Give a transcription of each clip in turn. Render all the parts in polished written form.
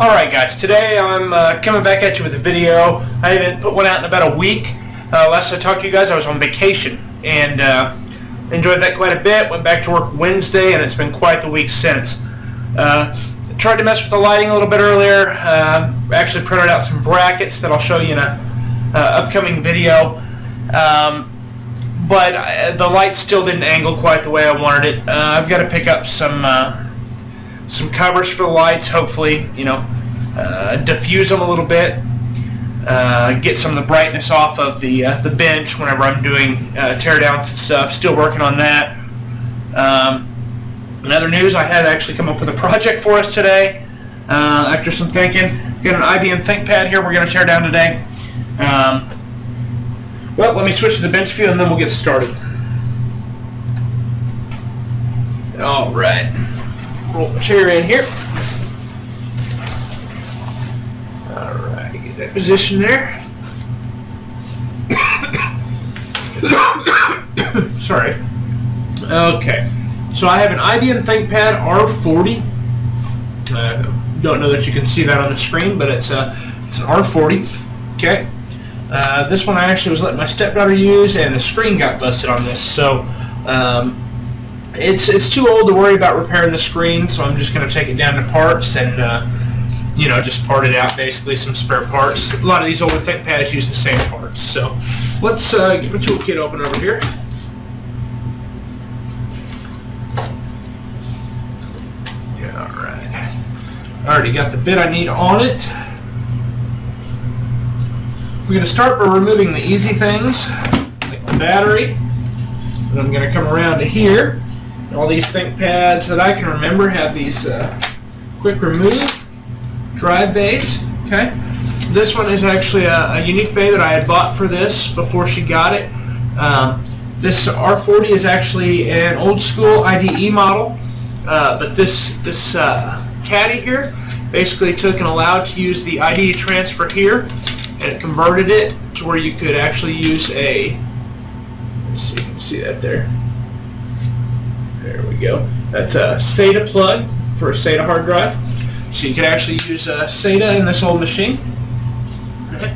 Alright guys, today I'm coming back at you with a video. I haven't put one out in about a week. Last I talked to you guys I was on vacation and enjoyed that quite a bit. Went back to work Wednesday and it's been quite the week since. Tried to mess with the lighting a little bit earlier. Actually printed out some brackets that I'll show you in a upcoming video. But the light still didn't angle quite the way I wanted it. I've got to pick up some covers for the lights, hopefully, diffuse them a little bit, get some of the brightness off of the bench whenever I'm doing teardowns and stuff. Still working on that. In other news, I had actually come up with a project for us today after some thinking. Got an IBM ThinkPad here we're going to tear down today. Well, let me switch to the bench view and then we'll get started. Alright. Roll the chair in here. Alright, get that position there. Sorry. Okay. So I have an IBM ThinkPad r40. Don't know that you can see that on the screen, but it's an r40. Okay. This one I actually was letting my stepdaughter use, and the screen got busted on this. So it's too old to worry about repairing the screen, so I'm just going to take it down to parts and just part it out, basically some spare parts. A lot of these older ThinkPads use the same parts. So let's get my toolkit open over here. Yeah, all right. I already got the bit I need on it. We're going to start by removing the easy things, like the battery. And I'm going to come around to here. All these ThinkPads that I can remember have these quick remove drive bays. Okay. This one is actually a unique bay that I had bought for this before she got it. This R40 is actually an old school IDE model, but this caddy here basically took and allowed to use the IDE transfer here, and it converted it to where you could actually use a, let's see if you can see that there. There we go. That's a SATA plug for a SATA hard drive. So you can actually use SATA in this old machine. Okay.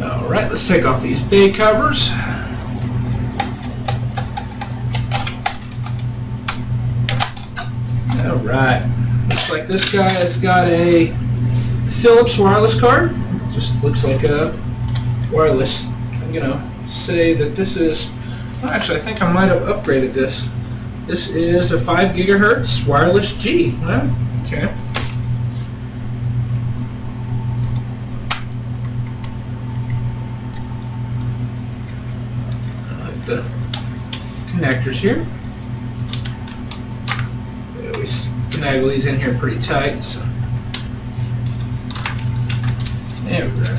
Alright, let's take off these bay covers. Alright. Looks like this guy has got a Philips wireless card. Just looks like a wireless. I'm going to say that this is, well, actually I think I might have upgraded this. This is a 5 gigahertz wireless G. Well, okay. I like the connectors here. We always finagle these in here pretty tight. So. There we go.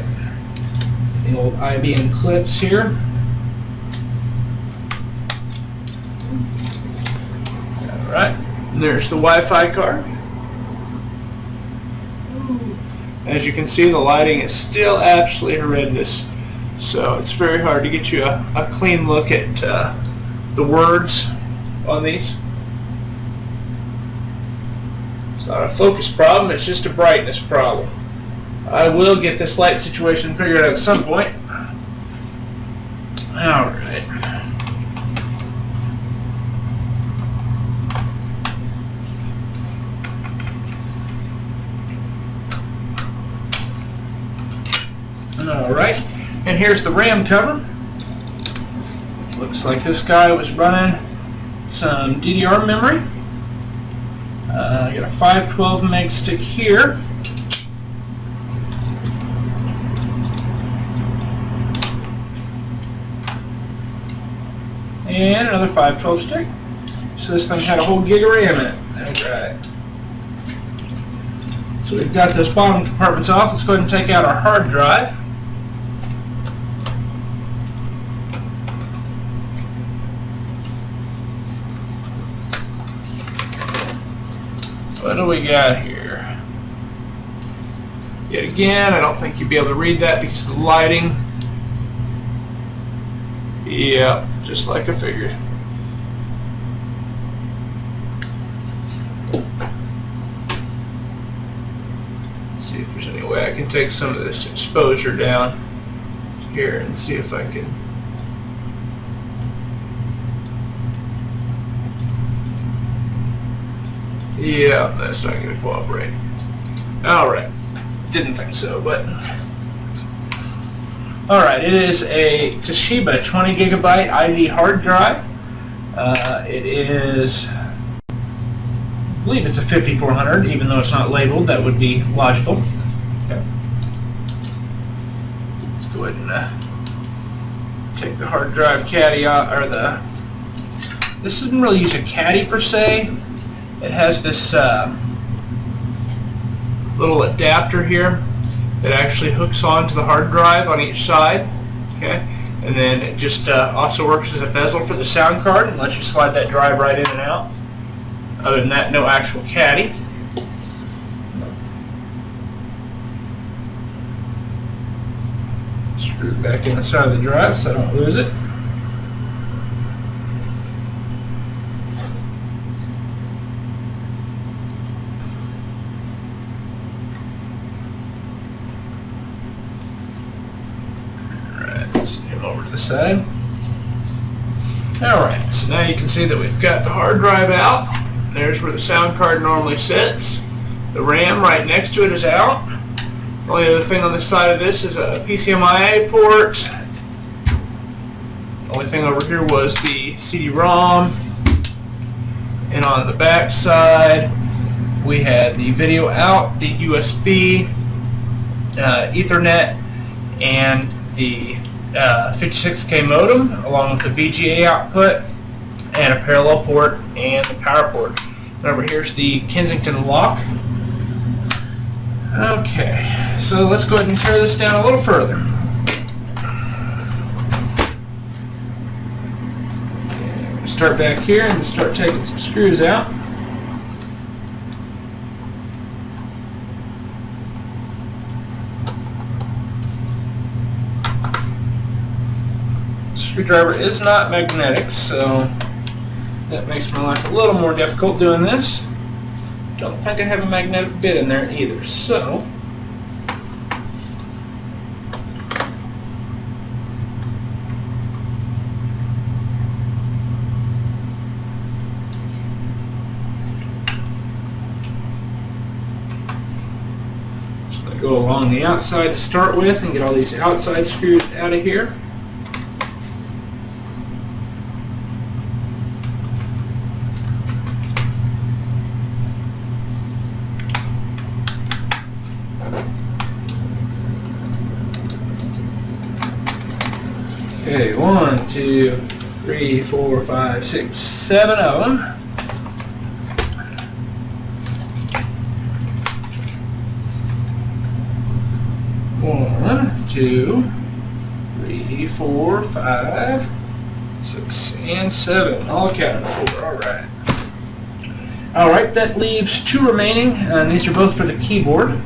The old IBM clips here. Alright, there's the Wi-Fi card. As you can see, the lighting is still absolutely horrendous. So it's very hard to get you a clean look at the words on these. It's not a focus problem, it's just a brightness problem. I will get this light situation figured out at some point. Alright. Alright, and here's the RAM cover. Looks like this guy was running some DDR memory. I got a 512 meg stick here. And another 512 stick. So this thing had a whole gig of RAM in it. Alright. So we've got those bottom compartments off. Let's go ahead and take out our hard drive. What do we got here? Yet again, I don't think you'll be able to read that because of the lighting. Yeah, just like I figured. way I can take some of this exposure down here and see if I can. Yeah, that's not going to cooperate. Alright, didn't think so, but... Alright, it is a Toshiba 20 gigabyte ID hard drive. It is, I believe it's a 5400, even though it's not labeled. That would be logical. Okay. Let's go ahead and take the hard drive caddy out, or this doesn't really use a caddy per se. It has this little adapter here that actually hooks onto the hard drive on each side. Okay. And then it just also works as a bezel for the sound card and lets you slide that drive right in and out. Other than that, no actual caddy. Screw it back in the side of the drive so I don't lose it. Over to the side. Alright, so now you can see that we've got the hard drive out. There's where the sound card normally sits. The RAM right next to it is out. The only other thing on this side of this is a PCMIA port. The only thing over here was the CD-ROM. And on the back side we had the video out, the USB, Ethernet, and the 56K modem, along with the VGA output and a parallel port and the power port. And over here's the Kensington lock. Okay, so let's go ahead and tear this down a little further. Okay, I'm going to start back here and just start taking some screws out. Screwdriver is not magnetic, so that makes my life a little more difficult doing this. Don't think I have a magnetic bit in there either, so I'm going to go along the outside to start with and get all these outside screws out of here. Okay, 1, 2, 3, 4, 5, 6, 7 of them. One, 2, 3, 4, 5, 6, and 7. All accounted for. Alright. Alright, that leaves 2 remaining, and these are both for the keyboard.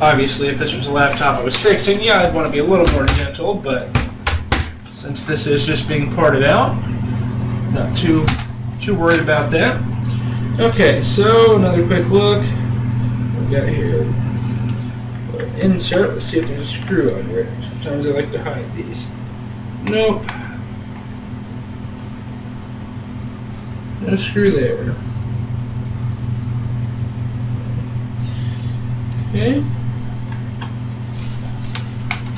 Obviously, if this was a laptop I was fixing, yeah, I'd want to be a little more gentle, but since this is just being parted out, not too worried about that. Okay, so another quick look. What we got here? Insert. Let's see if there's a screw under it. Sometimes I like to hide these. Nope. No screw there. Okay.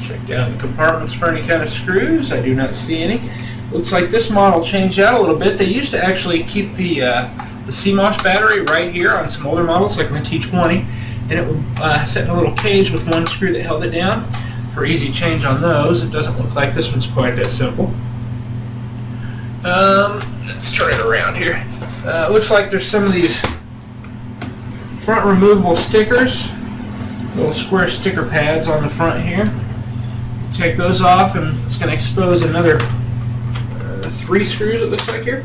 Check down the compartments for any kind of screws. I do not see any. Looks like this model changed out a little bit. They used to actually keep the CMOS battery right here on some older models, like in the T20, and it would sit in a little cage with one screw that held it down for easy change on those. It doesn't look like this one's quite that simple. Let's turn it around here. Looks like there's some of these front removable stickers, little square sticker pads on the front here. Take those off, and it's going to expose another 3 screws, it looks like here.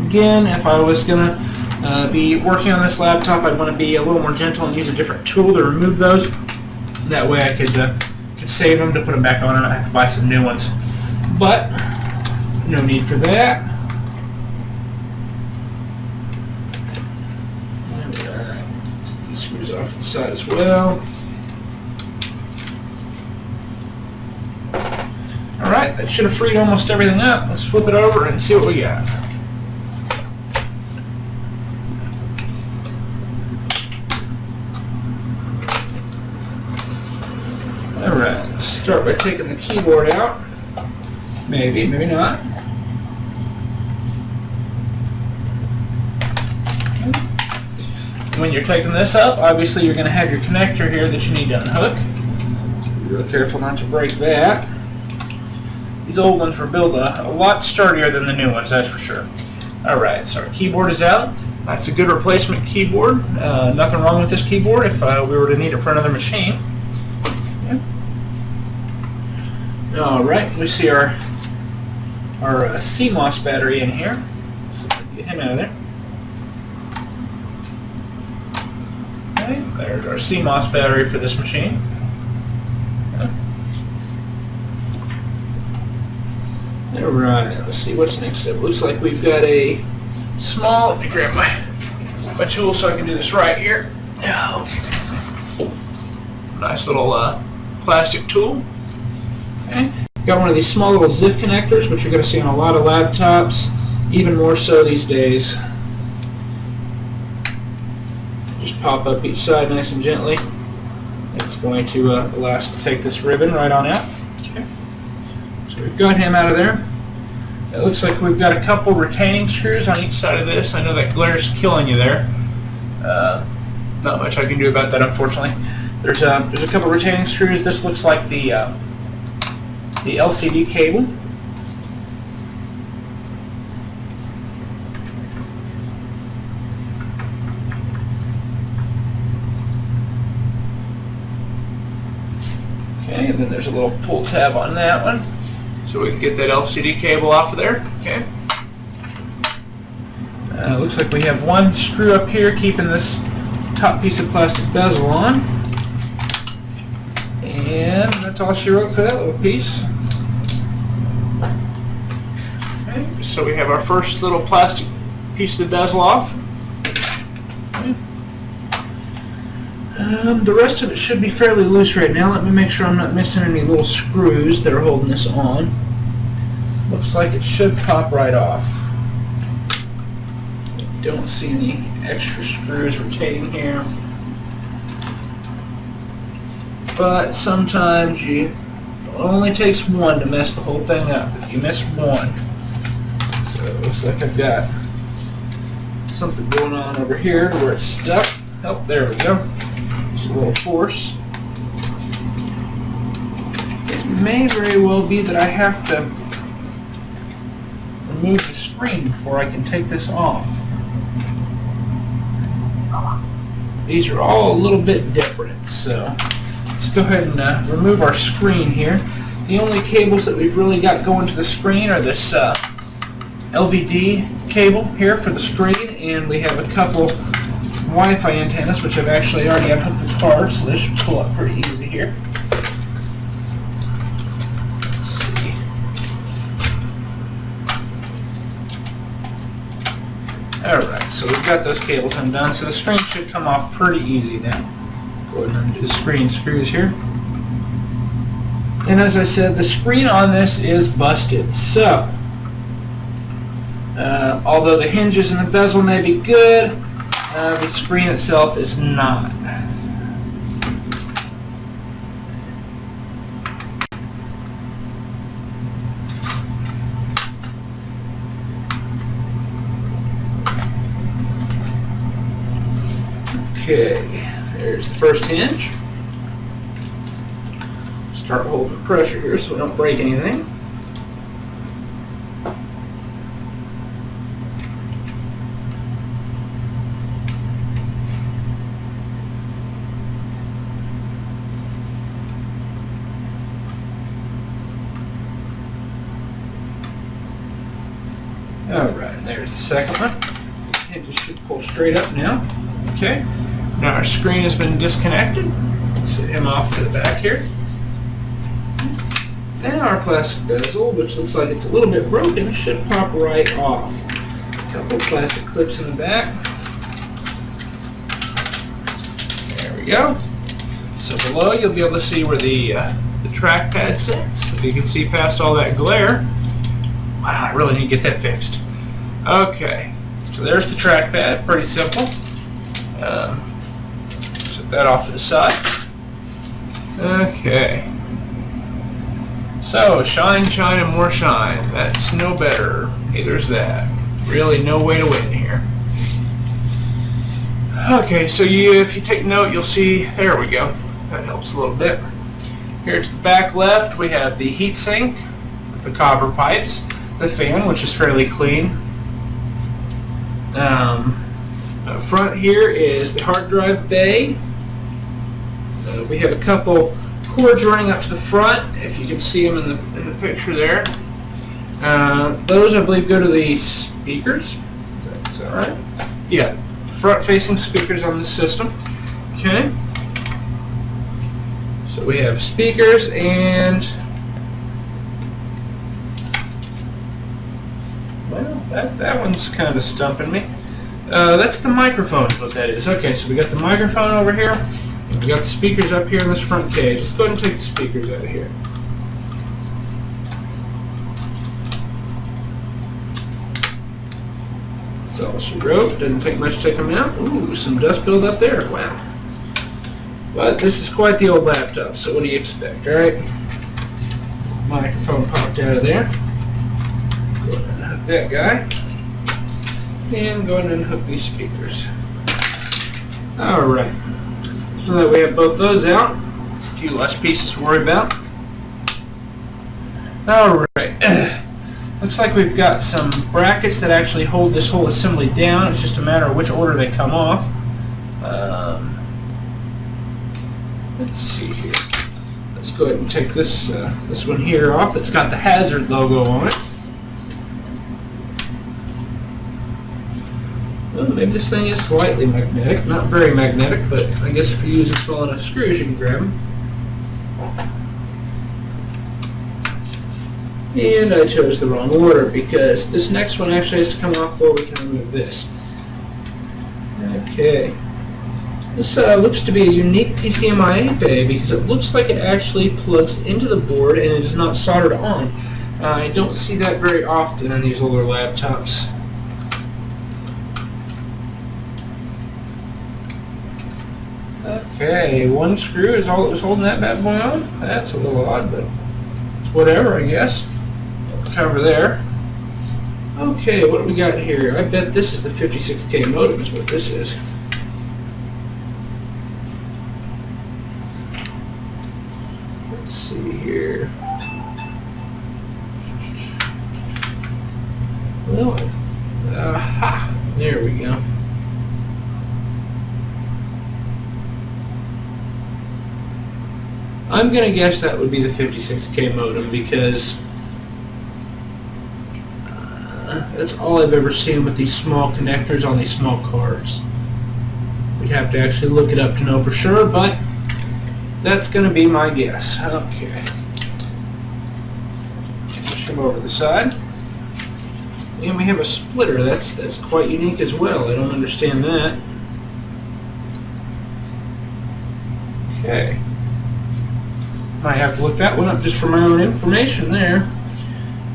Again, if I was going to be working on this laptop, I'd want to be a little more gentle and use a different tool to remove those. That way I could save them to put them back on and I have to buy some new ones. But no need for that. Set these screws off to the side as well. Alright, that should have freed almost everything up. Let's flip it over and see what we got. Alright, let's start by taking the keyboard out. Maybe, maybe not. When you're taking this up, obviously you're going to have your connector here that you need to unhook. Be real careful not to break that. These old ones were built a lot sturdier than the new ones, that's for sure. Alright, so our keyboard is out. That's a good replacement keyboard. Nothing wrong with this keyboard if we were to need it for another machine. Yeah. Alright, we see our CMOS battery in here. So we can get him out of there. Okay, there's our CMOS battery for this machine. Alright, let's see what's next up. Looks like we've got a small, let me grab my tool so I can do this right here. Okay. Nice little plastic tool. Okay. Got one of these small little ZIF connectors, which you're going to see on a lot of laptops, even more so these days. Just pop up each side nice and gently. It's going to allow us to take this ribbon right on out. Okay. So we've got him out of there. It looks like we've got a couple retaining screws on each side of this. I know that glare's killing you there. Not much I can do about that, unfortunately. There's a couple retaining screws. This looks like the LCD cable. Okay, and then there's a little pull tab on that one, so we can get that LCD cable off of there. Okay. Looks like we have one screw up here keeping this top piece of plastic bezel on. And that's all she wrote for that little piece. Okay, so we have our first little plastic piece of the bezel off. Okay. The rest of it should be fairly loose right now. Let me make sure I'm not missing any little screws that are holding this on. Looks like it should pop right off. Don't see any extra screws retaining here. But sometimes it only takes one to mess the whole thing up if you miss one. So it looks like I've got something going on over here where it's stuck. Oh, there we go. Just a little force. It may very well be that I have to remove the screen before I can take this off. These are all a little bit different, so let's go ahead and remove our screen here. The only cables that we've really got going to the screen are this LVD cable here for the screen, and we have a couple Wi-Fi antennas, which I've actually already unhooked the card, so this should pull up pretty easy here. Let's see. Alright, so we've got those cables undone, so the screen should come off pretty easy now. Go ahead and undo the screen screws here. And as I said, the screen on this is busted, so although the hinges and the bezel may be good, the screen itself is not. Okay, there's the first hinge. Start holding the pressure here so we don't break anything. Alright, there's the second one. Hinge Just should pull straight up now. Okay. Now our screen has been disconnected. Let's set him off to the back here. And our plastic bezel, which looks like it's a little bit broken, should pop right off. A couple of plastic clips in the back. There we go. So below you'll be able to see where the trackpad sits. If you can see past all that glare. Wow, I really need to get that fixed. Okay, so there's the trackpad. Pretty simple. Set that off to the side. Okay. So, shine, shine, and more shine. That's no better. Hey, there's that. Really no way to win here. Okay, so if you take note, you'll see, there we go. That helps a little bit. Here to the back left, we have the heatsink with the copper pipes, the fan, which is fairly clean. Up front here is the hard drive bay. We have a couple cords running up to the front, if you can see them in the picture there. Those, I believe, go to the speakers. Is that right? Yeah, front-facing speakers on the system. Okay. So we have speakers and, well, that one's kind of stumping me. That's the microphone, is what that is. Okay, so we got the microphone over here, and we got the speakers up here in this front cage. Let's go ahead and take the speakers out of here. That's all she wrote. Doesn't take much to take them out. Ooh, some dust build up there. Wow. But this is quite the old laptop, so what do you expect, alright? Microphone popped out of there. Go ahead and hook that guy. And go ahead and hook these speakers. Alright. So that we have both those out. A few less pieces to worry about. Alright. Looks like we've got some brackets that actually hold this whole assembly down. It's just a matter of which order they come off. Let's see here. Let's go ahead and take this this one here off. It's got the Hazard logo on it. Well, maybe this thing is slightly magnetic. Not very magnetic, but I guess if you use small enough screws, you can grab them. And I chose the wrong order because this next one actually has to come off before we can remove this. Okay. This looks to be a unique PCMIA bay because it looks like it actually plugs into the board and it is not soldered on. I don't see that very often on these older laptops. Okay, one screw is all that was holding that bad boy on. That's a little odd, but it's whatever, I guess. Cover there. Okay, what do we got here? I bet this is the 56K modem is what this is. Let's see here. Well, aha, there we go. I'm going to guess that would be the 56K modem because that's all I've ever seen with these small connectors on these small cards. We'd have to actually look it up to know for sure, but that's going to be my guess. Okay. Push him over to the side. And we have a splitter. That's quite unique as well. I don't understand that. Okay. Might have to look that one up just for my own information there.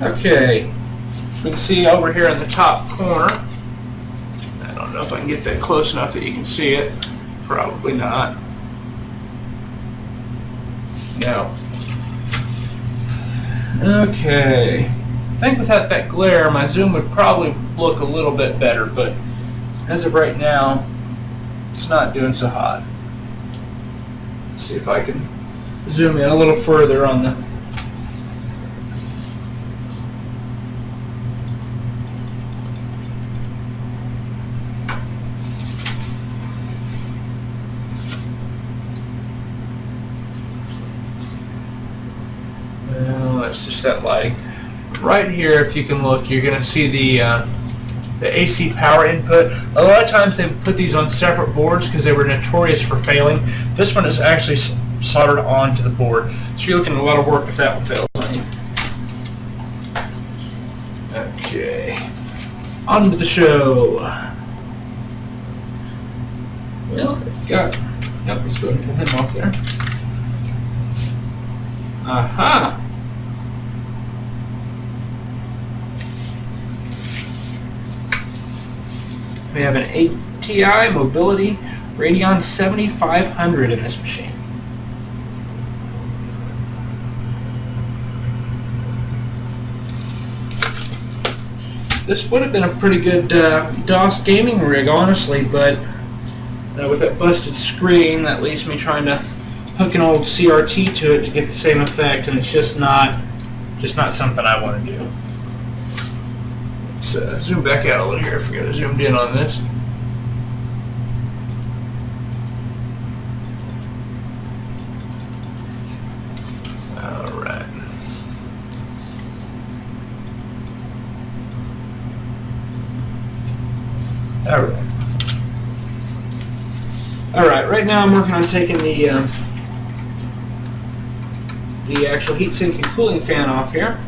Okay. We can see over here in the top corner. I don't know if I can get that close enough that you can see it. Probably not. No. Okay. I think without that glare, my zoom would probably look a little bit better, but as of right now, it's not doing so hot. Let's see if I can zoom in a little further on the well, that's just that lighting. Right here, if you can look, you're going to see the the AC power input. A lot of times they would put these on separate boards because they were notorious for failing. This one is actually soldered onto the board, so you're looking at a lot of work if that one fails on you. Okay, on with the show. Well, I've got... Yep, let's go ahead and pull him off there. Aha! We have an ATI Mobility Radeon 7500 in this machine. This would have been a pretty good DOS gaming rig, honestly, but with that busted screen, that leaves me trying to hook an old CRT to it to get the same effect, and it's just not something I want to do. Let's zoom back out a little here. I forgot I zoomed in on this. Alright. Alright, right now I'm working on taking the actual heatsink and cooling fan off here.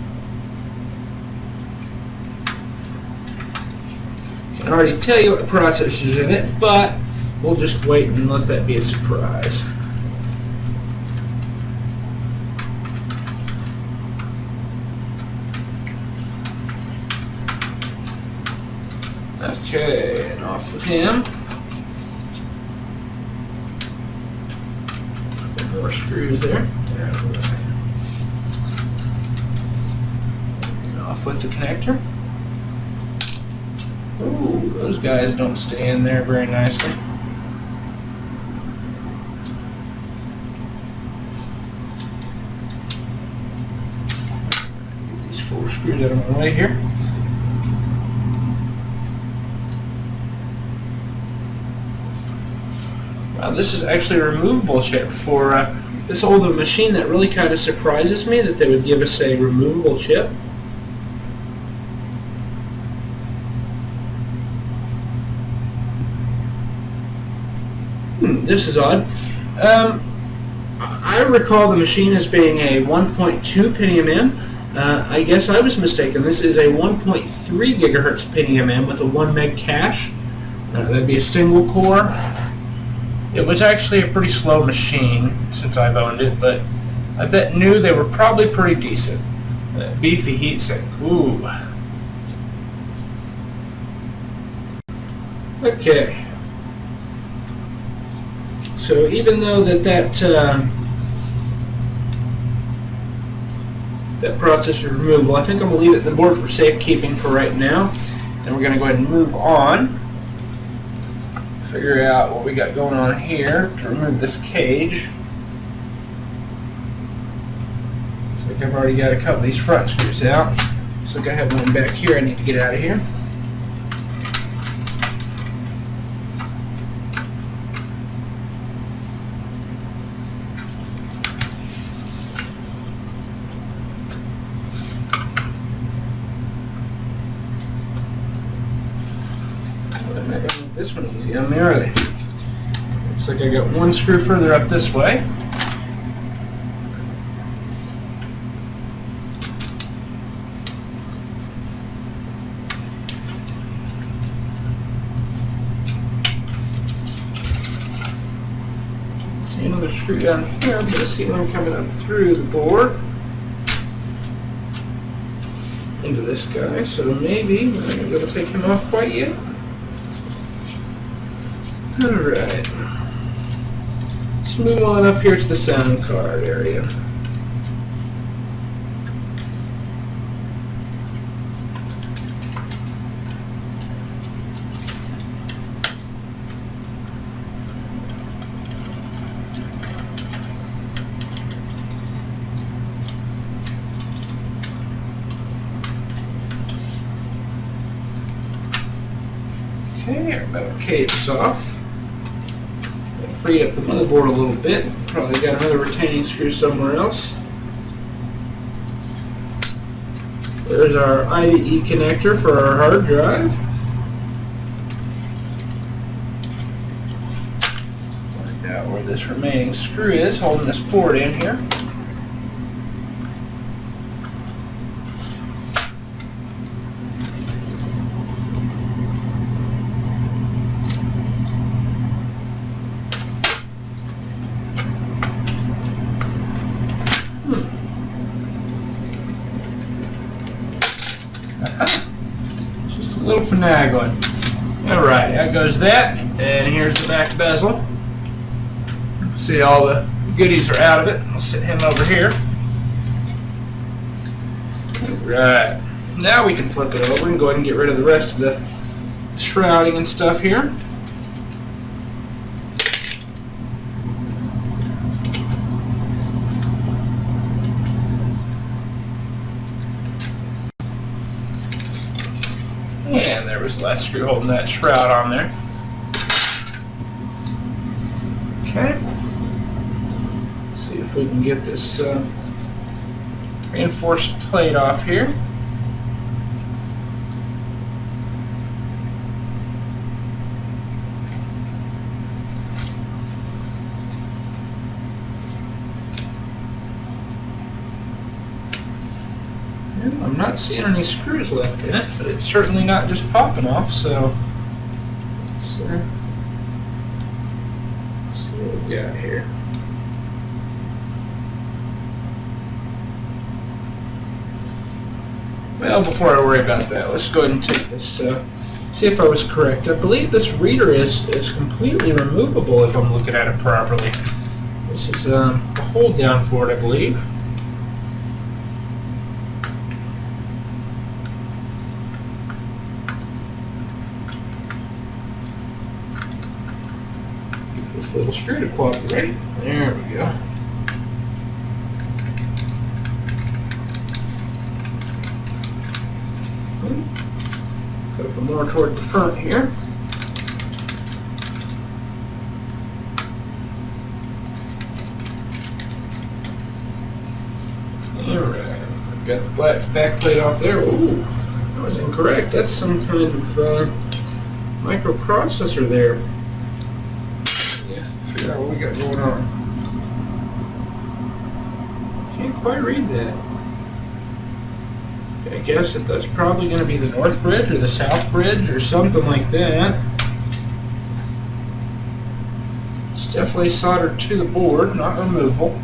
I can already tell you what the processor's in it, but we'll just wait and let that be a surprise. Okay, and off with him. More screws there. And off with the connector. Ooh, those guys don't stay in there very nicely. Get these 4 screws out of my way here. Wow, this is actually a removable chip. For this older machine, that really kind of surprises me that they would give us a removable chip. This is odd. I recall the machine as being a 1.2 Pentium M. I guess I was mistaken. This is a 1.3 gigahertz Pentium M with a 1 meg cache. That'd be a single core. It was actually a pretty slow machine since I've owned it, but I bet new they were probably pretty decent. Beefy heatsink. Ooh. Okay. So even though that processor is removable, I think I'm going to leave it in the board for safekeeping for right now. And we're going to go ahead and move on. Figure out what we got going on here to remove this cage. Looks like I've already got a couple of these front screws out. Looks like I have one back here I need to get out of here. This one easy on me, are they? Looks like I got one screw further up this way. See another screw down here, but I see one coming up through the board into this guy, so maybe we're not going to be able to take him off quite yet. Alright, let's move on up here to the sound card area. Okay, our metal cage is off. Freed up the motherboard a little bit. Probably got another retaining screw somewhere else. There's our IDE connector for our hard drive. what this remaining screw is holding this board in here. Just a little finagling. Alright, that goes that, and here's the back bezel. See, all the goodies are out of it. I'll sit him over here. Right, now we can flip it over and go ahead and get rid of the rest of the shrouding and stuff here. And there was the last screw holding that shroud on there. Okay. See if we can get this reinforced plate off here. I'm not seeing any screws left in it, but it's certainly not just popping off, so let's see what we got here. Well, before I worry about that, let's go ahead and take this, see if I was correct. I believe this reader is completely removable if I'm looking at it properly. This is a hold down for it, I believe. Little screw to cooperate. There we go. Put more toward the front here. Alright, I've got the black back plate off there. Ooh, that was incorrect. That's some kind of microprocessor there. Figure out what we got going on. Can't quite read that. I guess that that's probably going to be the north bridge or the south bridge or something like that. It's definitely soldered to the board, not removable.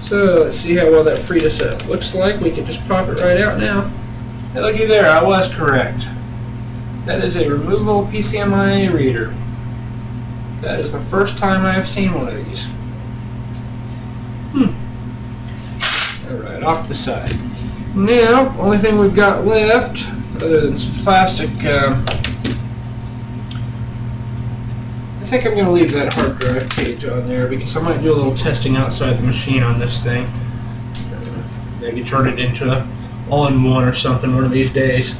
So let's see how well that freed us up. Looks like we could just pop it right out now. Hey, looky there, I was correct. That is a removable PCMIA reader. That is the first time I have seen one of these. Alright, off the side. Now, only thing we've got left, other than some plastic, I think I'm going to leave that hard drive cage on there because I might do a little testing outside the machine on this thing. Maybe turn it into an all-in-one or something one of these days.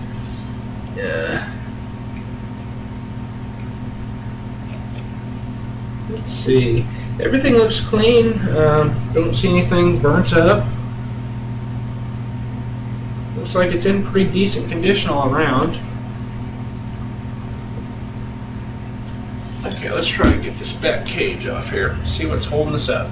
Let's see. Everything looks clean. Don't see anything burnt up. Looks like it's in pretty decent condition all around. Okay, let's try to get this back cage off here. See what's holding us up.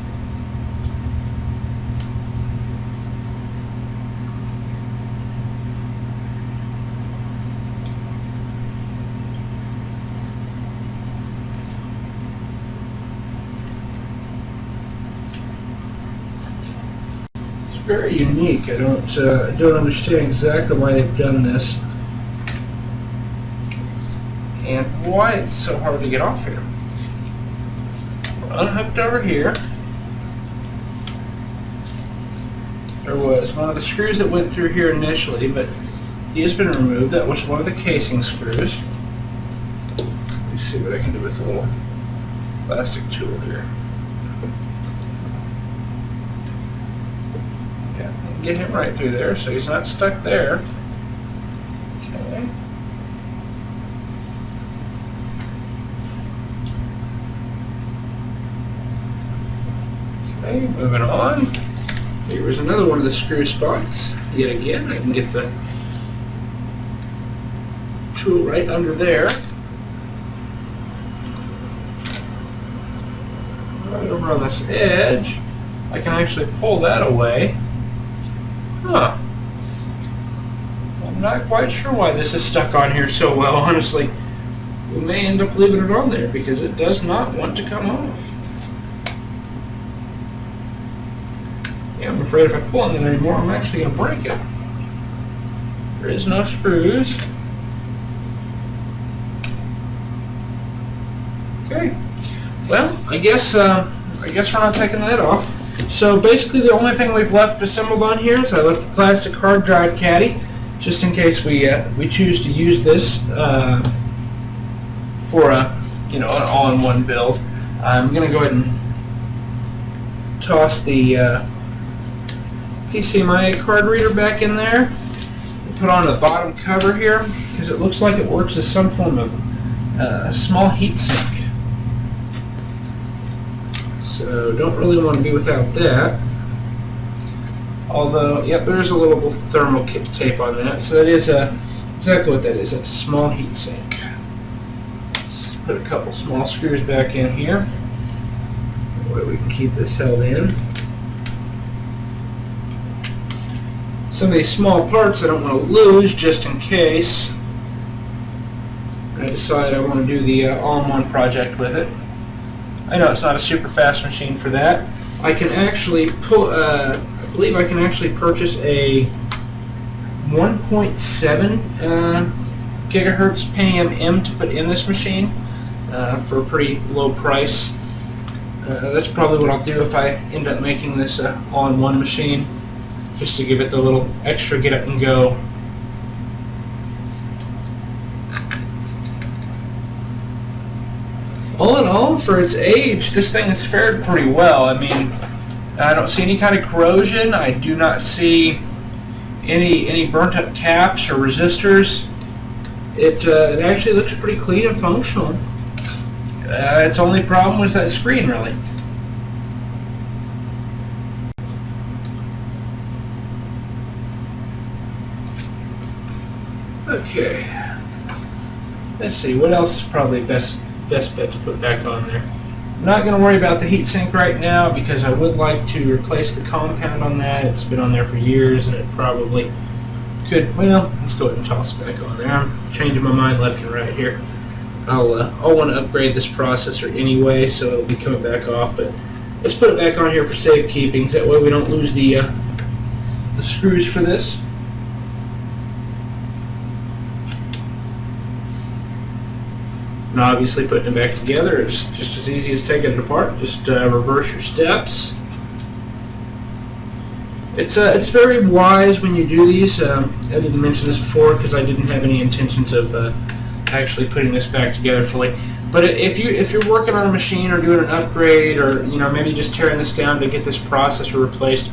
Very unique. I don't understand exactly why they've done this and why it's so hard to get off here. We're unhooked over here. There was one of the screws that went through here initially, but he has been removed. That was one of the casing screws. Let's see what I can do with a little plastic tool here. Get him right through there so he's not stuck there. Okay. Okay, moving on. Here was another one of the screw spots. Yet again, I can get the tool right under there. right over on this edge, I can actually pull that away. Huh. I'm not quite sure why this is stuck on here so well, honestly. We may end up leaving it on there because it does not want to come off. Yeah, I'm afraid if I pull on it anymore, I'm actually going to break it. There is no screws. Okay. Well, I guess we're not taking that off. So basically, the only thing we've left assembled on here is I left the plastic hard drive caddy, just in case we choose to use this for an all-in-one build. I'm going to go ahead and toss the PCMIA card reader back in there. Put on the bottom cover here because it looks like it works as some form of small heat sink. So don't really want to be without that. Although, yep, there's a little thermal tape on that. So that is exactly what that is. It's a small heat sink. Let's put a couple small screws back in here. That way we can keep this held in. Some of these small parts I don't want to lose just in case I decide I want to do the all-in-one project with it. I know it's not a super fast machine for that. I can actually pull, I believe I can actually purchase a 1.7 gigahertz Pentium M to put in this machine for a pretty low price. That's probably what I'll do if I end up making this all-in-one machine, just to give it the little extra get up and go. All in all, for its age, this thing has fared pretty well. I mean, I don't see any kind of corrosion. I do not see any burnt up caps or resistors. It actually looks pretty clean and functional. Its only problem was that screen, really. Okay. Let's see, what else is probably best bet to put back on there. I'm not going to worry about the heatsink right now because I would like to replace the compound on that. It's been on there for years and it probably could, well, let's go ahead and toss it back on there. I'm changing my mind left and right here. I'll want to upgrade this processor anyway, so it'll be coming back off, but let's put it back on here for safekeeping, so that way we don't lose the screws for this. And obviously putting it back together is just as easy as taking it apart. Just reverse your steps. It's very wise when you do these. I didn't mention this before because I didn't have any intentions of actually putting this back together fully. But if you're working on a machine or doing an upgrade, or maybe just tearing this down to get this processor replaced,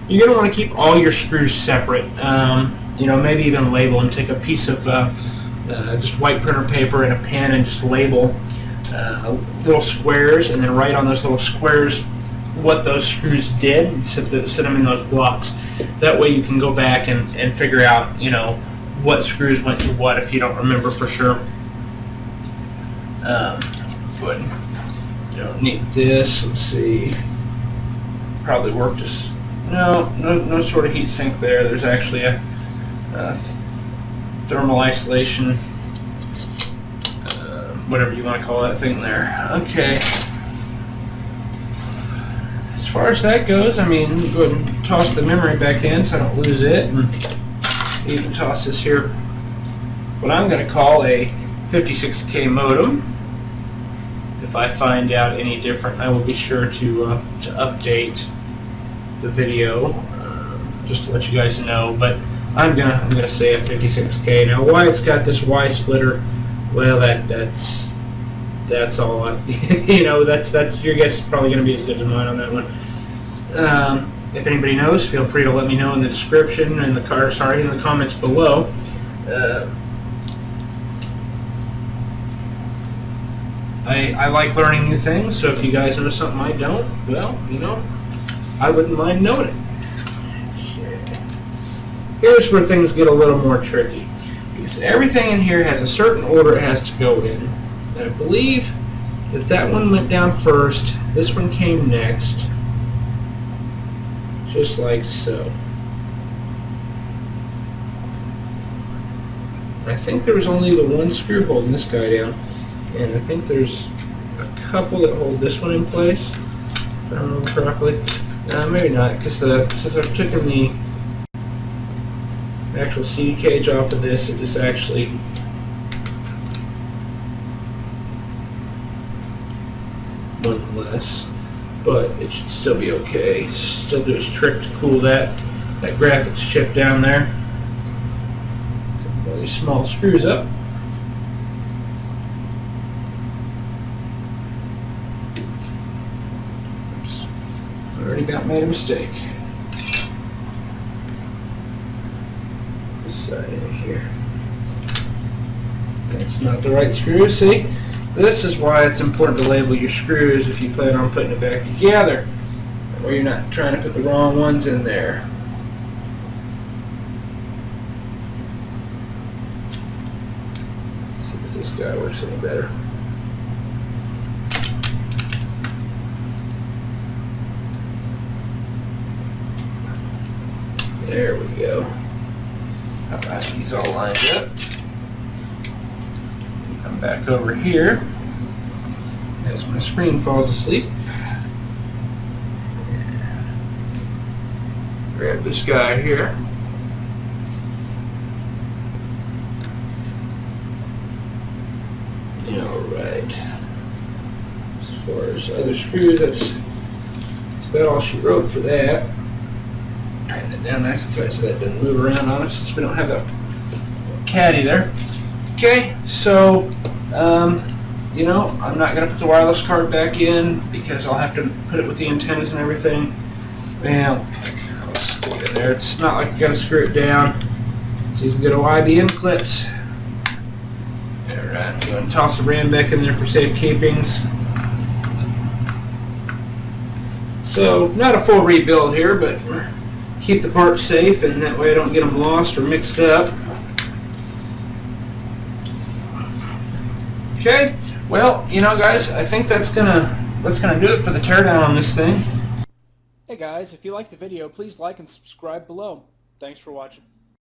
you're going to want to keep all your screws separate. Maybe even label them. Take a piece of just white printer paper and a pen and just label little squares, and then write on those little squares what those screws did and set them in those blocks. That way you can go back and figure out what screws went to what if you don't remember for sure. But you don't need this. Let's see. Probably work just no sort of heat sink there. There's actually a thermal isolation, whatever you want to call that thing there. Okay. As far as that goes, I mean, go ahead and toss the memory back in so I don't lose it, and even toss this here, what I'm going to call a 56K modem. If I find out any different, I will be sure to update the video just to let you guys know. But I'm gonna say a 56K. Now, why it's got this Y splitter? Well, that's all. That's your guess is probably gonna be as good as mine on that one. If anybody knows, feel free to let me know in the description and in the comments below. I like learning new things, so if you guys know something I don't, well, I wouldn't mind knowing it. Here's where things get a little more tricky, because everything in here has a certain order it has to go in. And I believe that one went down first, this one came next, just like so. I think there was only the one screw holding this guy down, and I think there's a couple that hold this one in place, if I remember correctly. Maybe not, because since I've taken the actual CD cage off of this, it just actually one less, but it should still be okay. Still do its trick to cool that graphics chip down there. All these small screws up. Oops, already about made a mistake. This side in here. That's not the right screw. See? This is why it's important to label your screws if you plan on putting it back together, or you're not trying to put the wrong ones in there. Let's see if this guy works any better. There we go. How about these all lined up? Come back over here as my screen falls asleep. Grab this guy here. Alright. As far as other screws, that's about all she wrote for that. Tighten it down nice and tight so that doesn't move around on us since we don't have that caddy there. Okay, so you know, I'm not going to put the wireless card back in because I'll have to put it with the antennas and everything. Well, I'll stick it in there. It's not like you got to screw it down. So these good IBM clips. Alright, I'm going to toss the RAM back in there for safekeepings. So, not a full rebuild here, but keep the parts safe, and that way I don't get them lost or mixed up. Okay, well, you know, guys, I think that's gonna do it for the teardown on this thing. Hey guys, if you liked the video, please like and subscribe below. Thanks for watching.